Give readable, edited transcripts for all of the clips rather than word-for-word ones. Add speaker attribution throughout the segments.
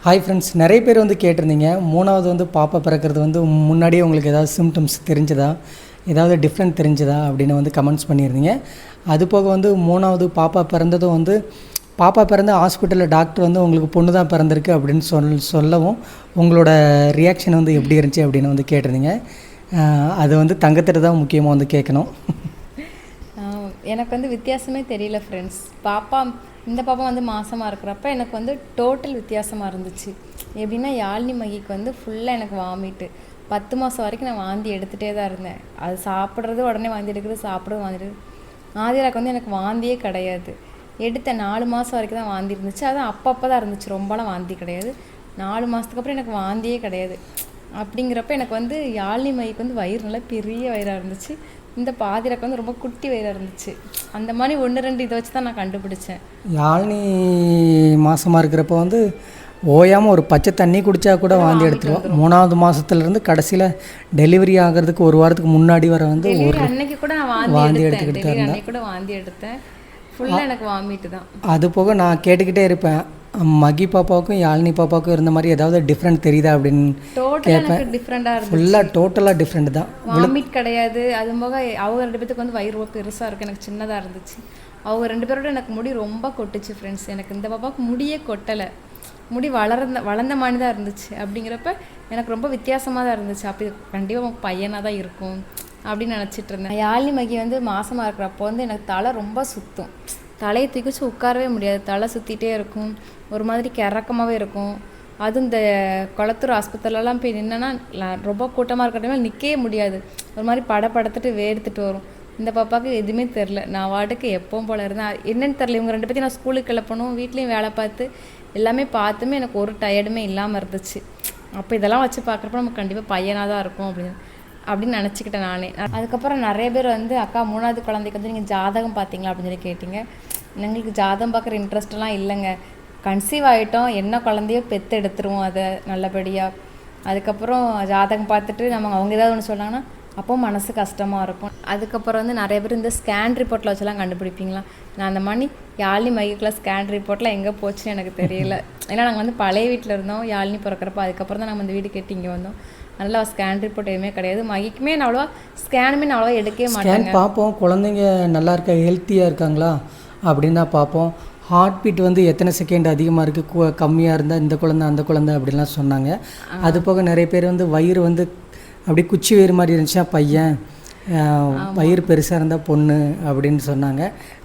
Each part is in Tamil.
Speaker 1: ஹாய் ஃப்ரெண்ட்ஸ், நிறைய பேர் வந்து கேட்டிருந்தீங்க. மூணாவது வந்து பாப்பா பிறக்கிறது வந்து முன்னாடியே உங்களுக்கு ஏதாவது சிம்டம்ஸ் தெரிஞ்சதா, ஏதாவது டிஃப்ரெண்ட் தெரிஞ்சதா அப்படின்னு வந்து கமெண்ட்ஸ் பண்ணியிருந்தீங்க. அது போக வந்து மூணாவது பாப்பா பிறந்ததும் வந்து பாப்பா பிறந்த ஹாஸ்பிட்டலில் டாக்டர் வந்து உங்களுக்கு பொண்ணு தான் பிறந்திருக்கு அப்படின்னு சொல்லவும் உங்களோட ரியாக்ஷன் வந்து எப்படி இருந்துச்சு அப்படின்னு வந்து கேட்டிருந்தீங்க. அது வந்து தங்கத்திட்ட தான் முக்கியமாக வந்து கேட்கணும்.
Speaker 2: எனக்கு வந்து வித்தியாசமே தெரியல ஃப்ரெண்ட்ஸ். இந்த பாப்பா வந்து மாசமாக இருக்கிறப்ப எனக்கு வந்து டோட்டல் வித்தியாசமாக இருந்துச்சு. எப்படின்னா யாழினி மகிக்கு வந்து ஃபுல்லாக எனக்கு வாமிட்டு. 10 மாதம் வரைக்கும் நான் வாந்தி எடுத்துகிட்டே தான் இருந்தேன். அது சாப்பிட்றது உடனே வாந்தி எடுக்கிறது, சாப்பிட்றது வாந்தி எடுக்கிறது. ஆதிராக்கு வந்து எனக்கு வாந்தியே கிடையாது. எடுத்த 4 மாதம் வரைக்கும் தான் வாந்தி இருந்துச்சு. அதுவும் அப்பப்போ தான் இருந்துச்சு, ரொம்பலாம் வாந்தி கிடையாது. 4 மாதத்துக்கு அப்புறம் எனக்கு வாந்தியே கிடையாது. அப்படிங்கிறப்ப எனக்கு வந்து யாழினி மகிக்கு வந்து வயிறு நல்லா பெரிய வயிறாக இருந்துச்சு. இந்த பாதிராக்கு வந்து ரொம்ப குட்டி வயிறாக இருந்துச்சு. அந்த மாதிரி 1-2 இதை வச்சு தான் நான் கண்டுபிடிச்சேன்.
Speaker 1: யாழினி மாதமாக இருக்கிறப்ப வந்து ஓயாமல் ஒரு பச்சை தண்ணி குடித்தா கூட வாந்தி எடுத்துருவோம். 3வது மாதத்துலேருந்து கடைசியில் டெலிவரி ஆகிறதுக்கு 1 வாரத்துக்கு முன்னாடி வர வந்து ஒரு
Speaker 2: அன்னைக்கு கூட நான் வாந்தி எடுத்துக்கிட்டு அன்னைக்கு கூட வாந்தி எடுத்தேன். ஃபுல்லாக எனக்கு வாமிட்டு தான்.
Speaker 1: அது போக நான் கேட்டுக்கிட்டே இருப்பேன், மகி பாப்பாவுக்கும் யாழினி பாப்பாவுக்கும் இருந்த மாதிரி ஏதாவது டிஃப்ரெண்ட் தெரியுதா அப்படின்னு கேட்பேன்.
Speaker 2: டிஃப்ரெண்டாக இருந்துச்சு.
Speaker 1: ஃபுல்லாக டோட்டலாக டிஃப்ரெண்ட் தான்.
Speaker 2: வாமிட் கிடையாது. அது போக அவங்க 2 பேத்துக்கு வந்து வயிறு ரொம்ப பெருசாக இருக்குது, எனக்கு சின்னதாக இருந்துச்சு. அவங்க 2 பேரோட எனக்கு முடி ரொம்ப கொட்டுச்சு ஃப்ரெண்ட்ஸ். எனக்கு இந்த பாப்பாவுக்கு முடியே கொட்டலை, முடி வளர்ந்த மாதிரி தான் இருந்துச்சு. அப்படிங்கிறப்ப எனக்கு ரொம்ப வித்தியாசமாக தான் இருந்துச்சு. அப்படி கண்டிப்பாக அவங்க பையனாக தான் இருக்கும் அப்படின்னு நினச்சிட்டு இருந்தேன். யாழினி மகி வந்து மாசமாக இருக்கிறப்போ வந்து எனக்கு தலை ரொம்ப சுற்றும். தலையை தூக்கிச்சு உட்காரவே முடியாது, தலை சுற்றிட்டே இருக்கும், ஒரு மாதிரி கிறக்கமாகவே இருக்கும். அதுவும் இந்த குளத்தூர் ஆஸ்பத்திரிலலாம் போய் நின்னா ரொம்ப கூட்டமாக இருக்கிற டைமில் நிற்கவே முடியாது, ஒரு மாதிரி படத்துட்டு வேர்த்துட்டு வரும். இந்த பாப்பாவுக்கு எதுவுமே தெரில, நான் வாட்டுக்கு எப்பவும் போல இருந்தேன். என்னென்னு தெரில, இவங்க 2 பேத்தையும் நான் ஸ்கூலுக்கு கிளப்பணும், வீட்லேயும் வேலை பார்த்து எல்லாமே பார்த்துமே எனக்கு ஒரு டயர்டுமே இல்லாமல் இருந்துச்சு. அப்போ இதெல்லாம் வச்சு பார்க்குறப்ப நமக்கு கண்டிப்பாக பையனாக தான் இருக்கும் அப்படின்னு நினச்சிக்கிட்டேன் நானே. அதுக்கப்புறம் நிறைய பேர் வந்து அக்கா 3வது குழந்தைக்கு வந்து நீங்கள் ஜாதகம் பார்த்தீங்களா அப்படின்னு சொல்லி கேட்டிங்க. எங்களுக்கு ஜாதகம் பார்க்குற இன்ட்ரெஸ்ட்லாம் இல்லைங்க. கன்சீவ் ஆகிட்டோம், என்ன குழந்தையோ பெற்று எடுத்துருவோம் அதை நல்லபடியாக. அதுக்கப்புறம் ஜாதகம் பார்த்துட்டு அவங்க ஏதாவது ஒன்று சொன்னாங்கன்னா அப்போ மனசு கஷ்டமாக இருக்கும். அதுக்கப்புறம் வந்து நிறைய பேர் இந்த ஸ்கேன் ரிப்போர்ட்டில் வச்செல்லாம் கண்டுபிடிப்பீங்களா. நான் அந்த மாதிரி யாழினி மகிக்கெலாம் ஸ்கேன் ரிப்போர்ட்லாம் எங்கே போச்சுன்னு எனக்கு தெரியல. ஏன்னா நாங்கள் வந்து பழைய வீட்டில் இருந்தோம் யாழினி பிறக்கிறப்ப. அதுக்கப்புறம் தான் நம்ம இந்த வீடு கேட்டு இங்கே வந்தோம். அதனால் ஸ்கேன் ரிப்போர்ட் எதுவுமே கிடையாது. மகிக்குமே நான் அவ்வளோவா ஸ்கேனுமே நான் அவ்வளோவா எடுக்கவே மாட்டேன்.
Speaker 1: பார்ப்போம் குழந்தைங்க நல்லா இருக்க ஹெல்த்தியாக இருக்காங்களா அப்படின்னு தான் பார்ப்போம். ஹார்ட் பீட் வந்து எத்தனை செகண்ட் அதிகமாக இருக்குது, கம்மியாக இருந்தால் இந்த குழந்தை அந்த குழந்தை அப்படின்லாம் சொன்னாங்க. அது போக நிறைய பேர் வந்து வயிறு வந்து அப்படி குச்சி வயிறு மாதிரி இருந்துச்சுன்னா பையன், வயிறு பெருசாக இருந்தால் பொண்ணு அப்படின்னு சொன்னாங்க.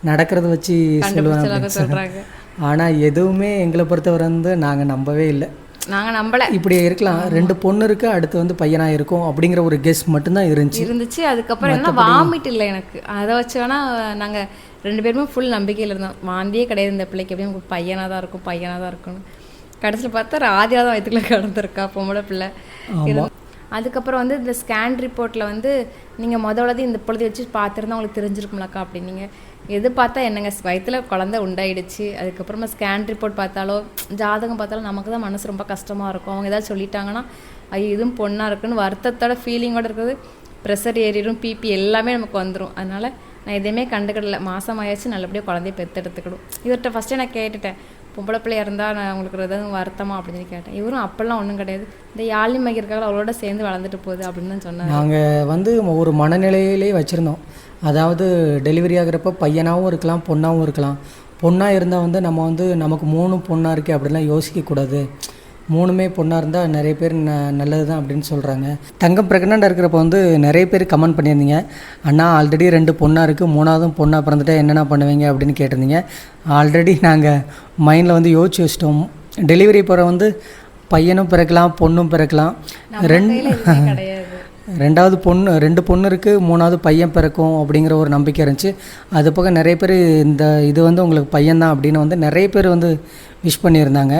Speaker 1: நடக்கிறத வச்சு சொல்லுவாங்க. ஆனால் எதுவுமே எங்களை பொறுத்தவரை வந்து நாங்கள் நம்பவே இல்லை.
Speaker 2: நாங்கள் நம்பலை.
Speaker 1: இப்படி இருக்கலாம், 2 பொண்ணு இருக்குது, அடுத்து வந்து பையனாக இருக்கும் அப்படிங்கிற ஒரு கெஸ் மட்டும்தான் இருந்துச்சு.
Speaker 2: அதுக்கப்புறம் என்ன வாமிட் இல்லை எனக்கு, அதை வச்சு வேணால் நாங்கள் 2 பேருமே ஃபுல் நம்பிக்கையில் இருந்தோம். வாந்தியே கிடையாது இந்த பிள்ளைக்கு, எப்படியும் உங்களுக்கு பையனாக தான் இருக்கும்னு. கடைசியில் பார்த்தா ராதியாக தான் வயிற்றுக்குள்ள கிடந்திருக்கா பொம்பளை பிள்ளை. அதுக்கப்புறம் வந்து இந்த ஸ்கேன் ரிப்போர்ட்டில் வந்து நீங்கள் முதல்ல இந்த பொழுது வச்சு பார்த்துருந்தா உங்களுக்கு தெரிஞ்சிருக்கும்லக்கா அப்படின்னீங்க. எது பார்த்தா என்னங்க வயிற்றுல குழந்தை உண்டாயிடுச்சு. அதுக்கப்புறமா ஸ்கேன் ரிப்போர்ட் பார்த்தாலோ ஜாதகம் பார்த்தாலும் நமக்கு தான் மனசு ரொம்ப கஷ்டமாக இருக்கும். அவங்க ஏதாவது சொல்லிட்டாங்கன்னா ஐயோ இதுவும் பொண்ணாக இருக்குன்னு வருத்தத்தோட ஃபீலிங்கோட இருக்கிறது, ப்ரெஷர் ஏறிடும், பிபி எல்லாமே நமக்கு வந்துடும். அதனால் நான் எதையுமே கண்டுக்கிடல. மாதம் ஆயாச்சு நல்லபடியாக குழந்தைய பெற்றெடுத்துக்கிடும். இவர்கிட்ட ஃபஸ்ட்டே நான் கேட்டுட்டேன், பொம்பளை பிள்ளையாக இருந்தால் நான் உங்களுக்கு எதாவது வருத்தமா அப்படின்னு சொல்லி கேட்டேன். இவரும் அப்பெல்லாம் ஒன்றும் கிடையாது, இந்த யாழினி மகி இருக்காங்க அவளோட சேர்ந்து வளர்ந்துட்டு போகுது அப்படின்னு தான் சொன்னாங்க.
Speaker 1: நாங்கள் வந்து ஒரு மனநிலையிலே வச்சுருந்தோம். அதாவது டெலிவரி ஆகிறப்ப பையனாகவும் இருக்கலாம், பொண்ணாகவும் இருக்கலாம். பொண்ணாக இருந்தால் வந்து நம்ம வந்து நமக்கு 3 பொண்ணாக இருக்கே அப்படிலாம் யோசிக்கக்கூடாது. 3மே பொண்ணாக இருந்தால் நிறைய பேர் நல்லது தான் அப்படின்னு சொல்கிறாங்க. தங்கம் ப்ரெக்னெண்ட்டாக இருக்கிறப்ப வந்து நிறைய பேர் கமெண்ட் பண்ணியிருந்தீங்க, அண்ணா ஆல்ரெடி 2 பொண்ணாக இருக்குது, 3வதும் பொண்ணாக பிறந்துட்டா என்னென்ன பண்ணுவீங்க அப்படின்னு கேட்டிருந்தீங்க. ஆல்ரெடி நாங்கள் மைண்டில் வந்து யோசிச்சு வச்சிட்டோம். டெலிவரி போகிற வந்து பையனும் பிறக்கலாம், பொண்ணும் பிறக்கலாம். 2வது பொண்ணு 2 பொண்ணு இருக்குது, 3வது பையன் பிறக்கும் அப்படிங்கிற ஒரு நம்பிக்கை இருந்துச்சு. அது போக நிறைய பேர் இது வந்து உங்களுக்கு பையன்தான் அப்படின்னு வந்து நிறைய பேர் வந்து விஷ் பண்ணியிருந்தாங்க.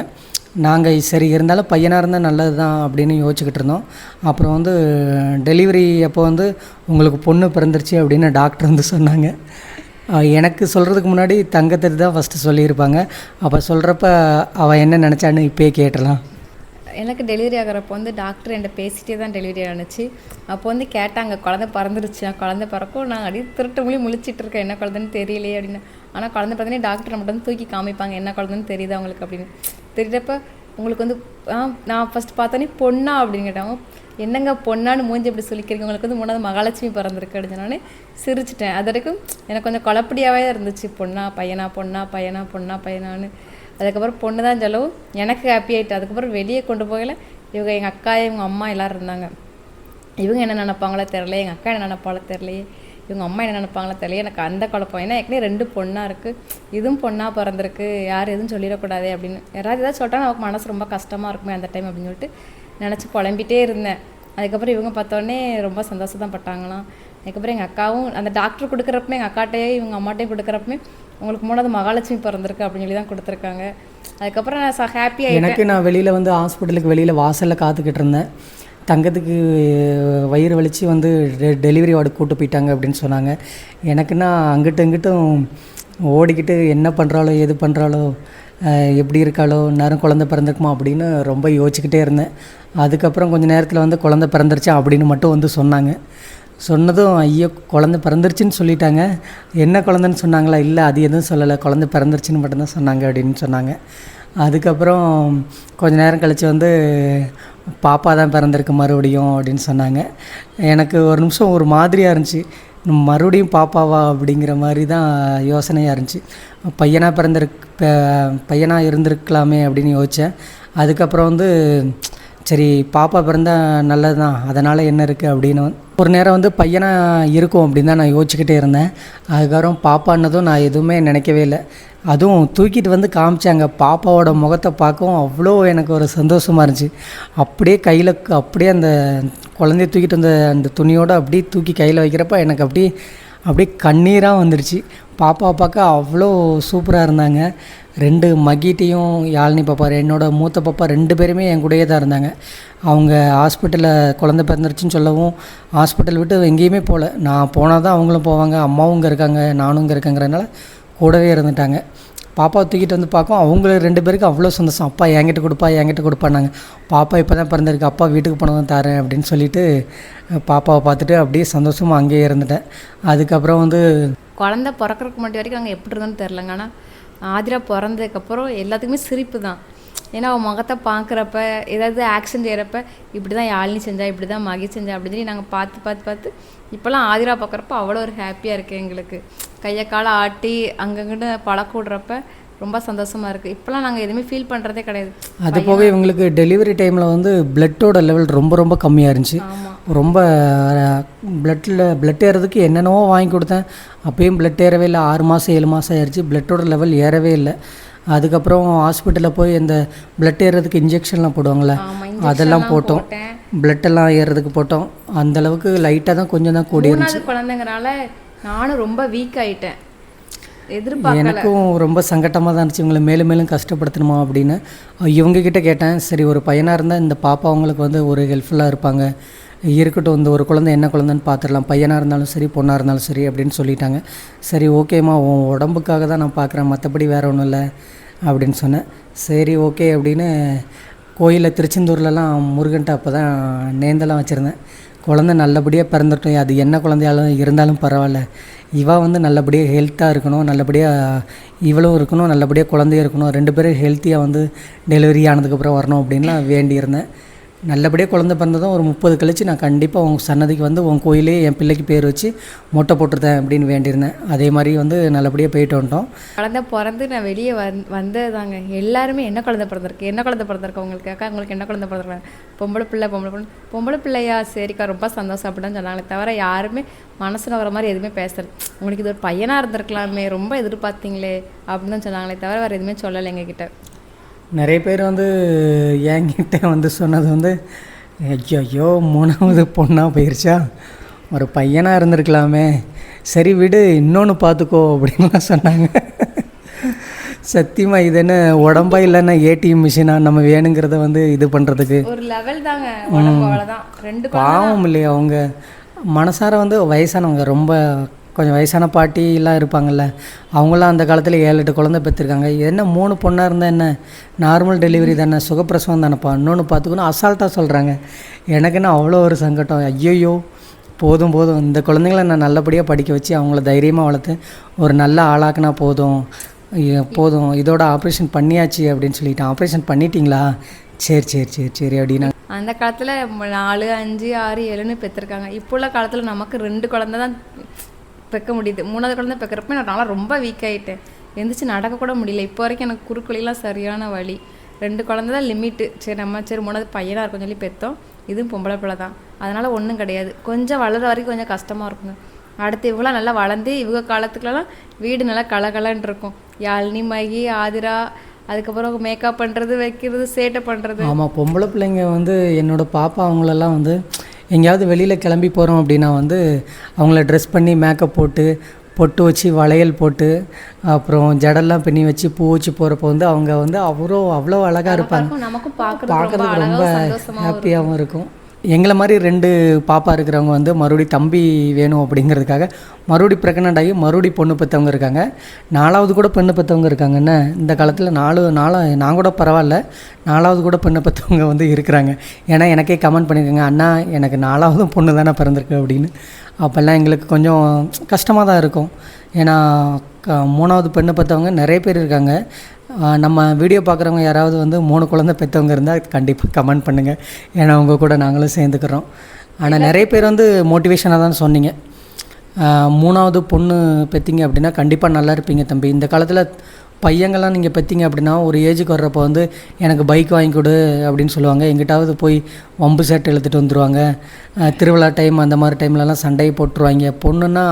Speaker 1: நாங்கள் சரி இருந்தாலும் பையனாக இருந்தால் நல்லது தான் அப்படின்னு யோசிச்சுக்கிட்டு இருந்தோம். அப்புறம் வந்து டெலிவரி அப்போ வந்து உங்களுக்கு பொண்ணு பிறந்துருச்சு அப்படின்னு டாக்டர் வந்து சொன்னாங்க. எனக்கு சொல்கிறதுக்கு முன்னாடி தங்கத்தை தான் ஃபஸ்ட்டு சொல்லியிருப்பாங்க. அப்போ சொல்கிறப்ப அவள் என்ன நினச்சான்னு இப்போயே கேட்டலாம்.
Speaker 2: எனக்கு டெலிவரி ஆகிறப்போ வந்து டாக்டர் என்கிட்ட பேசிகிட்டே தான் டெலிவரி ஆணுச்சு. அப்போ வந்து கேட்டாங்க குழந்தை பிறந்துருச்சு. குழந்தை பிறக்கும் நான் அப்படியே திருட்டு முழிச்சிட்டு இருக்கேன், என்ன குழந்தைன்னு தெரியலையே அப்படின்னு. ஆனால் குழந்தை பார்த்தீங்கன்னா டாக்டர் நம்மகிட்ட வந்து தூக்கி காமிப்பாங்க, என்ன குழந்தைன்னு தெரியுது அவங்களுக்கு அப்படின்னு. தெரியுறப்ப உங்களுக்கு வந்து நான் ஃபஸ்ட் பார்த்தோன்னே பொண்ணா அப்படின்னு கேட்டாங்க. என்னங்க பொண்ணான்னு மூஞ்சி இப்படி சொல்லிக்கிறீங்க, உங்களுக்கு வந்து 3வது மகாலட்சுமி பிறந்திருக்கு அப்படின்னு நான் சிரிச்சிட்டேன். அது வரைக்கும் எனக்கு கொஞ்சம் குழப்படியாகவே இருந்துச்சு, பொண்ணா பையனா பொண்ணா பையனா பொண்ணா பையனான்னு. அதுக்கப்புறம் பொண்ணு தான் சொல்லவும் எனக்கு ஹாப்பி ஆகிட்டு. அதுக்கப்புறம் வெளியே கொண்டு போகல, இவங்க எங்கள் அக்கா இவங்க அம்மா எல்லோரும் இருந்தாங்க. இவங்க என்ன நினைப்பாங்களோ தெரில, எங்கள் அக்கா என்ன நினைப்பாங்களோ தெரிலையே, இவங்க அம்மா என்ன நினைப்பாங்களோ தெரியல. எனக்கு அந்த குழப்பம். ஏன்னா ஏற்கனவே 2 பொண்ணாக இருக்குது, இதுவும் பொண்ணாக பிறந்திருக்கு, யார் எதுவும் சொல்லிடக்கூடாது அப்படின்னு. யாராவது ஏதாவது சொல்லிட்டா நமக்கு மனசு ரொம்ப கஷ்டமாக இருக்குமே அந்த டைம் அப்படின்னு சொல்லிட்டு நினச்சி புலம்பிகிட்டே இருந்தேன். அதுக்கப்புறம் இவங்க பார்த்தோன்னே ரொம்ப சந்தோஷம் தான் பட்டாங்களாம். அதுக்கப்புறம் எங்கள் அக்காவும் அந்த டாக்டர் கொடுக்குறப்பமே எங்கள் அக்காட்டையே இவங்க அம்மாட்டையும் கொடுக்குறப்பமே உங்களுக்கு 3வது மகாலட்சுமி பிறந்திருக்கு அப்படின்னு சொல்லி தான் கொடுத்துருக்காங்க. அதுக்கப்புறம் நான் ஹாப்பியாக
Speaker 1: எனக்கு நான் வெளியில் வந்து ஹாஸ்பிட்டலுக்கு வெளியில் வாசலில் காத்துக்கிட்டு இருந்தேன். தங்கத்துக்கு வயிறு வலித்து வந்து டெலிவரி வார்டு கூட்டு போயிட்டாங்க அப்படின்னு சொன்னாங்க. எனக்குன்னா அங்கிட்டும் இங்கிட்டும் ஓடிக்கிட்டு என்ன பண்ணுறாளோ எது பண்ணுறாளோ எப்படி இருக்காளோ நேரம் குழந்தை பிறந்திருக்குமா அப்படின்னு ரொம்ப யோசிச்சுக்கிட்டே இருந்தேன். அதுக்கப்புறம் கொஞ்சம் நேரத்தில் வந்து குழந்தை பிறந்துருச்சா அப்படின்னு மட்டும் வந்து சொன்னாங்க. சொன்னதும் ஐயோ குழந்தை பிறந்துருச்சுன்னு சொல்லிட்டாங்க, என்ன குழந்தைன்னு சொன்னாங்களா, இல்லை அது எதுவும் சொல்லலை, குழந்தை பிறந்துருச்சுன்னு மட்டும்தான் சொன்னாங்க அப்படின்னு சொன்னாங்க. அதுக்கப்புறம் கொஞ்ச நேரம் கழித்து வந்து பாப்பா தான் பிறந்திருக்கு மறுபடியும் அப்படின்னு சொன்னாங்க. எனக்கு ஒரு நிமிஷம் ஒரு மாதிரியாக இருந்துச்சு, மறுபடியும் பாப்பாவா அப்படிங்கிற மாதிரி தான் யோசனையாக இருந்துச்சு. பையனாக இருந்திருக்கலாமே அப்படின்னு யோசித்தேன். அதுக்கப்புறம் வந்து சரி பாப்பா பிறந்தால் நல்லது தான், அதனால் என்ன இருக்குது அப்படின்னு ஒரு நேரம் வந்து பையனாக இருக்கும் அப்படின்னு தான் நான் யோசிச்சுக்கிட்டே இருந்தேன். அதுக்கப்புறம் பாப்பான்னதும் நான் எதுவுமே நினைக்கவே இல்லை. அதுவும் தூக்கிட்டு வந்து காமிச்சாங்க, பாப்பாவோட முகத்தை பார்க்கவும் அவ்வளோ எனக்கு ஒரு சந்தோஷமாக இருந்துச்சு. அப்படியே அந்த குழந்தைய தூக்கிட்டு வந்த அந்த துணியோடு அப்படியே தூக்கி கையில் வைக்கிறப்ப எனக்கு அப்படியே கண்ணீராக வந்துடுச்சு. பாப்பாவை பார்க்க அவ்வளோ சூப்பராக இருந்தாங்க. 2 மகிட்டையும் யாழினி பாப்பா, என்னோடய மூத்த பாப்பா 2 பேருமே என் கூடயே தான் இருந்தாங்க. அவங்க ஹாஸ்பிட்டலில் குழந்தை பிறந்துருச்சுன்னு சொல்லவும் ஹாஸ்பிட்டல் விட்டு எங்கேயுமே போகல. நான் போனால் தான் அவங்களும் போவாங்க, அம்மாவும் இங்கே இருக்காங்க நானும் இங்கே இருக்கேங்கிறதுனால கூடவே இருந்துட்டாங்க. பாப்பாவை தூக்கிட்டு வந்து பார்க்கும் அவங்கள 2 பேருக்கு அவ்வளோ சந்தோஷம். அப்பா என்கிட்ட கொடுப்பான்னாங்க. பாப்பா இப்போ தான் பிறந்திருக்கு, அப்பா வீட்டுக்கு போனதும் தரேன் அப்படின்னு சொல்லிட்டு பாப்பாவை பார்த்துட்டு அப்படியே சந்தோஷமாக அங்கேயே இருந்துட்டேன். அதுக்கப்புறம் வந்து
Speaker 2: குழந்தை பிறக்கிறதுக்கு மட்டும் வரைக்கும் அங்கே எப்படி இருந்தோன்னு தெரிலங்க. ஆனால் ஆதிரா பிறந்ததுக்கப்புறம் எல்லாத்துக்குமே சிரிப்பு தான். ஏன்னா அவன் முகத்தை பார்க்குறப்ப ஏதாவது ஆக்ஷன் செய்கிறப்ப இப்படி தான் யாழினி செஞ்சா, இப்படி தான் மகி செஞ்சா அப்படின்னு சொல்லி நாங்கள் பார்த்து இப்போல்லாம் ஆதிரா பார்க்குறப்ப அவ்வளோ ஒரு ஹாப்பியாக இருக்குது எங்களுக்கு. கையை காலை ஆட்டி அங்கங்கிட்ட பழக்க விட்றப்ப ரொம்ப சந்தோஷமாக இருக்குது. இப்போல்லாம் நாங்கள் எதுவுமே ஃபீல் பண்ணுறதே கிடையாது.
Speaker 1: அது போக இவங்களுக்கு டெலிவரி டைமில் வந்து பிளட்டோட லெவல் ரொம்ப கம்மியாக இருந்துச்சு. ரொம்ப பிளட் ஏறதுக்கு என்னென்னவோ வாங்கி கொடுத்தேன், அப்பயும் பிளட் ஏறவே இல்லை. 6 மாதம் 7 மாதம் ஆயிடுச்சு, பிளட்டோட லெவல் ஏறவே இல்லை. அதுக்கப்புறம் ஹாஸ்பிட்டலில் போய் இந்த பிளட் ஏறுறதுக்கு இன்ஜெக்ஷன்லாம் போடுவாங்களே, அதெல்லாம் போட்டோம். பிளட்டெல்லாம் ஏறுறதுக்கு போட்டோம். அந்தளவுக்கு லைட்டாக தான் கொஞ்சம் தான் கூடி இருந்துச்சு.
Speaker 2: குழந்தைங்கனால நானும் ரொம்ப வீக் ஆகிட்டேன்.
Speaker 1: எனக்கும் ரொம்ப சங்கட்டமாக தான் இருந்துச்சு, இவங்களை மேலும் மேலும் கஷ்டப்படுத்தணுமா அப்படின்னு. இவங்கக்கிட்ட கேட்டேன், சரி ஒரு பையனாக இருந்தால் இந்த பாப்பா அவங்களுக்கு வந்து ஒரு ஹெல்ப்ஃபுல்லாக இருப்பாங்க, இருக்கட்டும் இந்த ஒரு குழந்தை என்ன குழந்தைன்னு பார்த்துடலாம், பையனாக இருந்தாலும் சரி பொண்ணாக இருந்தாலும் சரி அப்படின்னு சொல்லிட்டாங்க. சரி ஓகேம்மா, உன் உடம்புக்காக தான் நான் பார்க்குறேன், மற்றபடி வேறு ஒன்றும் இல்லை அப்படின்னு சொன்னேன். சரி ஓகே அப்படின்னு கோயிலில் திருச்செந்தூர்லலாம் முருகன்ட்ட அப்போ தான் நேந்தெல்லாம் வச்சுருந்தேன். குழந்தை நல்லபடியாக பிறந்துட்டோம், அது என்ன குழந்தையாலும் இருந்தாலும் பரவாயில்ல, இவள் வந்து நல்லபடியாக ஹெல்த்தாக இருக்கணும், நல்லபடியாக இவளும் இருக்கணும், நல்லபடியாக குழந்தையும் இருக்கணும், 2 பேரும் ஹெல்த்தியாக வந்து டெலிவரி ஆனதுக்கப்புறம் வரணும் அப்படின்லாம் வேண்டியிருந்தேன். நல்லபடியாக குழந்தை பிறந்ததும் ஒரு 30 கழிச்சு நான் கண்டிப்பாக உங்கள் சன்னதிக்கு வந்து உன் கோயிலே என் பிள்ளைக்கு பேர் வச்சு மொட்டை போட்டுருந்தேன் அப்படின்னு வேண்டியிருந்தேன். அதே மாதிரி வந்து நல்லபடியாக போயிட்டு வந்துட்டோம்.
Speaker 2: குழந்தை பிறந்து நான் வெளியே வந்ததாங்க எல்லாருமே என்ன குழந்தை பிறந்திருக்கு உங்களுக்கு அக்கா, உங்களுக்கு என்ன குழந்தை பிறந்திருக்காங்க, பொம்பளை பிள்ளையா, சரிக்கா ரொம்ப சந்தோஷம் அப்படின்னு சொன்னாங்களே தவிர யாருமே மனசில் வர மாதிரி எதுவுமே பேசுறது, உங்களுக்கு இது ஒரு பையனாக இருந்திருக்கலாமே, ரொம்ப எதிர்பார்த்தீங்களே அப்படின்னு தான் சொன்னாங்களே தவிர வேறு எதுவுமே சொல்லலை எங்ககிட்ட.
Speaker 1: நிறைய பேர் வந்து என்கிட்ட வந்து சொன்னது வந்து, ஐயோ 3வது பொண்ணாக போயிடுச்சா, ஒரு பையனாக இருந்திருக்கலாமே, சரி விடு இன்னொன்று பார்த்துக்கோ அப்படின்லாம் சொன்னாங்க. சத்தியமாக இது என்ன உடம்பா இல்லைன்னா ஏடிஎம் மிஷினா நம்ம வேணுங்கிறத வந்து இது பண்ணுறதுக்கு
Speaker 2: ஒரு லெவல் தாங்க. அவ்வளோதான் 2
Speaker 1: பாவம் இல்லையா, அவங்க மனசார வந்து வயசானவங்க, ரொம்ப கொஞ்சம் வயசான பாட்டிலாம் இருப்பாங்கள்ல, அவங்களாம் அந்த காலத்தில் 7-8 குழந்தை பெற்றிருக்காங்க. என்ன 3 பொண்ணாக இருந்தால் என்ன, நார்மல் டெலிவரி தானே, சுகப்பிரசவம் தானேப்பா, இன்னொன்று பார்த்துக்கணும் அசால்ட்டாக சொல்கிறாங்க. எனக்குன்னு அவ்வளோ ஒரு சங்கடம். ஐயோ போதும் இந்த குழந்தைங்கள நான் நல்லபடியாக படிக்க வச்சு அவங்கள தைரியமாக வளர்த்து ஒரு நல்ல ஆளாக்குனா போதும், போதும் இதோட ஆப்ரேஷன் பண்ணியாச்சு அப்படின்னு சொல்லிட்டேன். ஆப்ரேஷன் பண்ணிட்டீங்களா? சரி சரி சரி சரி அப்படின்னா.
Speaker 2: அந்த காலத்தில் 4, 5, 6, 7ன்னு பெற்றிருக்காங்க. இப்போ உள்ள காலத்தில் நமக்கு 2 குழந்தை தான் பெக்க முடியுது. 3வது குழந்தை பெக்கிறப்ப நான் ரொம்ப வீக் ஆகிட்டேன். எந்திரிச்சு நடக்கக்கூட முடியல. இப்போ வரைக்கும் எனக்கு குறுக்குழிலாம் சரியான வலி. 2 குழந்தை தான் லிமிட்டு. சரி 3வது பையனாக இருக்கும்னு சொல்லி பெற்றோம். இதுவும் பொம்பளை பிள்ளை தான், அதனால் ஒன்றும் கிடையாது. கொஞ்சம் வளர வரைக்கும் கொஞ்சம் கஷ்டமாக இருக்குங்க. அடுத்து இவங்களாம் நல்லா வளர்ந்து இவங்க காலத்துக்குலாம் வீடு நல்லா கலகலன்னு இருக்கும். யாழினி, மகி, ஆதிரா, அதுக்கப்புறம் மேக்கப் பண்ணுறது, வைக்கிறது, சேட்டை பண்ணுறது.
Speaker 1: ஆமாம், பொம்பளை பிள்ளைங்க வந்து என்னோடய பாப்பா அவங்களெல்லாம் வந்து எங்கேயாவது வெளியில் கிளம்பி போகிறோம் அப்படின்னா வந்து அவங்கள ட்ரெஸ் பண்ணி மேக்கப் போட்டு பொட்டு வச்சு வளையல் போட்டு அப்புறம் ஜடெல்லாம் பின்னி வச்சு பூ வச்சு போகிறப்போ வந்து அவங்க வந்து அவ்வளோ அழகாக இருப்பாங்க.
Speaker 2: நமக்கும்
Speaker 1: பார்க்குறதுக்கு ரொம்ப ஹாப்பியாகவும் இருக்கும். எங்களை மாதிரி 2 பாப்பா இருக்கிறவங்க வந்து மறுபடியும் தம்பி வேணும் அப்படிங்கிறதுக்காக மறுபடியும் ப்ரெக்னென்ட் ஆகி மறுபடியும் பொண்ணு பெற்றவங்க இருக்காங்க. 4வது கூட பெண்ணு பெற்றவங்க இருக்காங்கன்னு இந்த காலத்தில் 4 நான் கூட பரவாயில்ல, 4வது கூட பெண்ணு பெற்றவங்க வந்து இருக்கிறாங்க. ஏன்னா எனக்கே கமெண்ட் பண்ணியிருக்காங்க, அண்ணா எனக்கு 4வதும் பொண்ணு தானே பிறந்திருக்கு அப்படின்னு. அப்போல்லாம் எங்களுக்கு கொஞ்சம் கஷ்டமாக தான் இருக்கும். ஏன்னா 3வது பெண்ணு பெற்றவங்க நிறைய பேர் இருக்காங்க. நம்ம வீடியோ பார்க்குறவங்க யாராவது வந்து 3 குழந்தை பெற்றவங்க இருந்தால் கண்டிப்பாக கமெண்ட் பண்ணுங்கள். ஏன்னா அவங்க கூட நாங்களும் சேர்ந்துக்கிறோம். ஆனால் நிறைய பேர் வந்து மோட்டிவேஷனாக தான் சொன்னீங்க. 3வது பொண்ணு பெற்றீங்க அப்படின்னா கண்டிப்பாக நல்லா இருப்பீங்க தம்பி. இந்த காலத்தில் பையங்கள்லாம் நீங்கள் பெற்றீங்க அப்படின்னா ஒரு ஏஜுக்கு வர்றப்போ வந்து எனக்கு பைக் வாங்கி கொடு அப்படின்னு சொல்லுவாங்க. எங்கிட்டாவது போய் வம்பு சேட்டை எழுத்துட்டு வந்துடுவாங்க. திருவிழா டைம் அந்த மாதிரி டைம்லலாம் சண்டையை போட்டுருவாங்க. பொண்ணுன்னா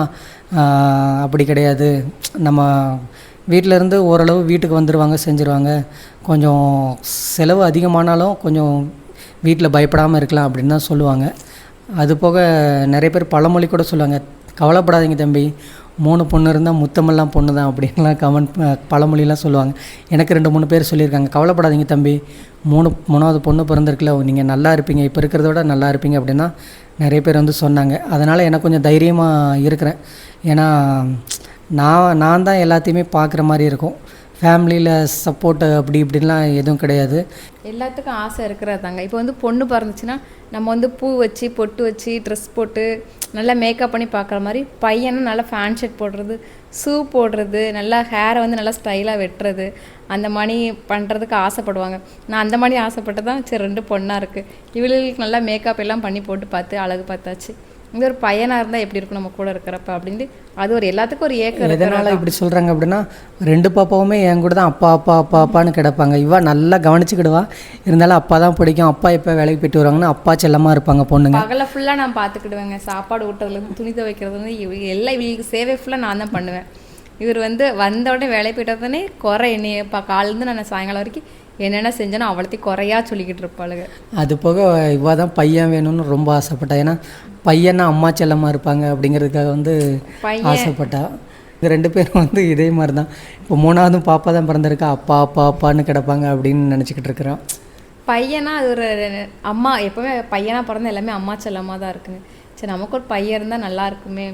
Speaker 1: அப்படி கிடையாது. நம்ம வீட்டிலேருந்து ஓரளவு வீட்டுக்கு வந்துடுவாங்க, செஞ்சுருவாங்க. கொஞ்சம் செலவு அதிகமானாலும் கொஞ்சம் வீட்டில் பயப்படாமல் இருக்கலாம் அப்படின்னு தான் சொல்லுவாங்க. அது போக நிறைய பேர் பழமொழி கூட சொல்லுவாங்க, கவலைப்படாதீங்க தம்பி, 3 பொண்ணு இருந்தால் முத்தமெல்லாம் பொண்ணு தான் அப்படின்லாம் பழமொழிலாம் சொல்லுவாங்க. எனக்கு 2-3 பேர் சொல்லியிருக்காங்க, கவலைப்படாதீங்க தம்பி, 3வது பொண்ணு பிறந்திருக்குல்ல, நீங்கள் நல்லா இருப்பீங்க, இப்போ இருக்கிறத விட நல்லா இருப்பீங்க அப்படின்னா நிறைய பேர் வந்து சொன்னாங்க. அதனால் எனக்கு கொஞ்சம் தைரியமாக இருக்கிறேன். ஏன்னா நான் தான் எல்லாத்தையுமே பார்க்குற மாதிரி இருக்கும். ஃபேமிலியில் சப்போர்ட்டு அப்படி இப்படின்லாம் எதுவும் கிடையாது.
Speaker 2: எல்லாத்துக்கும் ஆசை இருக்கிறது தாங்க. இப்போ வந்து பொண்ணு பிறந்துச்சுன்னா நம்ம வந்து பூ வச்சு பொட்டு வச்சு ட்ரெஸ் போட்டு நல்லா மேக்கப் பண்ணி பார்க்குற மாதிரி, பையனும் நல்லா ஃபேன் ஷர்ட் போடுறது, ஷூ போடுறது, நல்லா ஹேரை வந்து நல்லா ஸ்டைலாக வெட்டுறது, அந்த மாதிரி பண்ணுறதுக்கு ஆசைப்படுவாங்க. நான் அந்த மாதிரி ஆசைப்பட்டு தான் சரி 2 பொண்ணாக இருக்குது, இவளுக்கு நல்லா மேக்கப் எல்லாம் பண்ணி போட்டு பார்த்து அழகு பார்த்தாச்சு. இங்கே ஒரு பையனாக இருந்தால் எப்படி இருக்கும் நம்ம கூட இருக்கிறப்ப அப்படின்ட்டு அது ஒரு எல்லாத்துக்கும் ஒரு ஏக்கம்.
Speaker 1: எதனால் இப்படி சொல்கிறாங்க அப்படின்னா 2 பாப்பாவுமே என் கூட தான் அப்பான்னு கிடப்பாங்க. இவா நல்லா கவனிச்சுக்கிடுவா, இருந்தாலும் அப்பா தான் பிடிக்கும். அப்பா எப்போ வேலைக்கு போயிட்டு வருவாங்கன்னா அப்பா செல்லமாக இருப்பாங்க பொண்ணுங்க.
Speaker 2: பகலை ஃபுல்லாக நான் பார்த்துக்கிடுவேங்க. சாப்பாடு ஊட்டுறதுலேருந்து துணி துவைக்கிறதுலேருந்து எல்லாம் இவங்களுக்கு சேவை ஃபுல்லாக நான் தான் பண்ணுவேன். இவர் வந்து வந்த உடனே வேலைக்கு போயிட்டு வந்தோடனே குறை என்னைய காலேருந்து நான் சாயங்காலம் வரைக்கும் என்னென்ன செஞ்சேனோ அவ்வளோத்தையும் குறையா சொல்லிக்கிட்டு இருப்பாளுங்க.
Speaker 1: அது போக இவா தான் பையன் வேணும்னு ரொம்ப ஆசைப்பட்டா. ஏன்னா பையனா அம்மா செல்லமாக இருப்பாங்க அப்படிங்கிறதுக்காக வந்து ஆசைப்பட்டா. இந்த 2 பேரும் வந்து இதே மாதிரி தான். இப்போ 3வது பாப்பா தான் பிறந்திருக்கா, அப்பான்னு கிடப்பாங்க அப்படின்னு நினச்சிக்கிட்டு இருக்கிறோம்.
Speaker 2: பையனா அது ஒரு அம்மா எப்போவுமே பையனாக பிறந்த எல்லாமே அம்மா செல்லமாக தான் இருக்குங்க. சரி நமக்கு ஒரு பையன் இருந்தால் நல்லா இருக்குமே,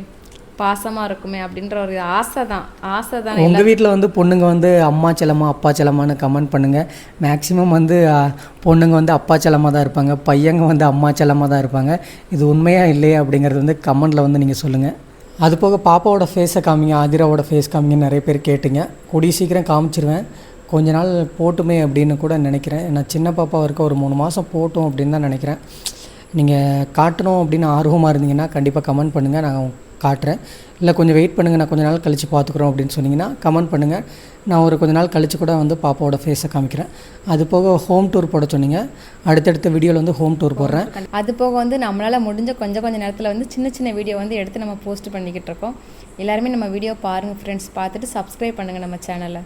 Speaker 2: பாசமாக இருக்குமே அப்படின்ற ஒரு ஆசை தான்.
Speaker 1: உங்கள் வீட்டில் வந்து பொண்ணுங்க வந்து அம்மா செல்லமா அப்பா செல்லமான்னு கமெண்ட் பண்ணுங்கள். மேக்ஸிமம் வந்து பொண்ணுங்க வந்து அப்பா செல்லமாக தான் இருப்பாங்க, பையங்க வந்து அம்மா செல்லமாக தான் இருப்பாங்க. இது உண்மையாக இல்லையா அப்படிங்கிறது வந்து கமெண்டில் வந்து நீங்கள் சொல்லுங்கள். அது போக பாப்பாவோட ஃபேஸை காமிங்க, ஆதிராவோட ஃபேஸ் காமிங்க நிறைய பேர் கேட்டிங்க. கூடிய சீக்கிரம் காமிச்சிருவேன். கொஞ்ச நாள் போட்டுமே அப்படின்னு கூட நினைக்கிறேன். நான் சின்ன பாப்பாவை இருக்க ஒரு 3 மாதம் போட்டோம் அப்படின்னு தான் நினைக்கிறேன். நீங்கள் காட்டணும் அப்படின்னு ஆர்வமாக இருந்தீங்கன்னா கண்டிப்பாக கமெண்ட் பண்ணுங்கள், நான் காட்டுறேன். இல்லை கொஞ்சம் வெயிட் பண்ணுங்கள், நான் கொஞ்ச நாள் கழித்து பார்த்துக்குறோம் அப்படின்னு சொன்னிங்கன்னா கமெண்ட் பண்ணுங்கள். நான் ஒரு கொஞ்ச நாள் கழித்து கூட வந்து பாப்பாவோட ஃபேஸை காமிக்கிறேன். அது போக ஹோம் டூர் போட சொன்னீங்க, அடுத்தடுத்த வீடியோவில் வந்து ஹோம் டூர் போடுறேன்.
Speaker 2: அது போக வந்து நம்மளால் முடிஞ்ச கொஞ்சம் நேரத்தில் வந்து சின்ன வீடியோ வந்து எடுத்து நம்ம போஸ்ட் பண்ணிக்கிட்டு இருக்கோம். எல்லாருமே நம்ம வீடியோ பாருங்கள் ஃப்ரெண்ட்ஸ், பார்த்துட்டு சப்ஸ்கிரைப் பண்ணுங்கள் நம்ம சேனலை.